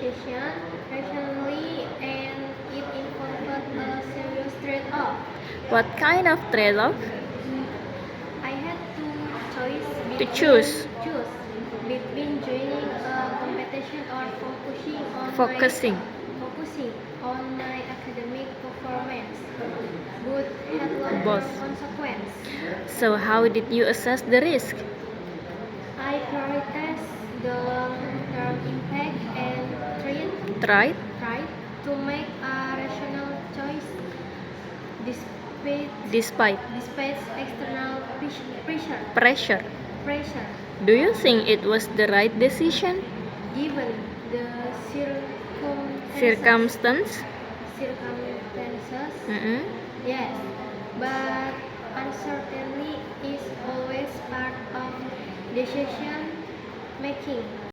decision rationally and it involved a serious trade-off. What kind of trade-off? I had To choose. choose between joining a competition or Focusing. focusing on my academic performance. Both had long-term Both. consequences. So how did you assess the risk? I prioritize the long-term impact and Tried? tried to make a rational choice Despite despite external pressure. pressure. Pressure, Do you think it was the right decision? given the Circumstance? circumstances, Mm-mm. yes, but uncertainty is always part of decision making.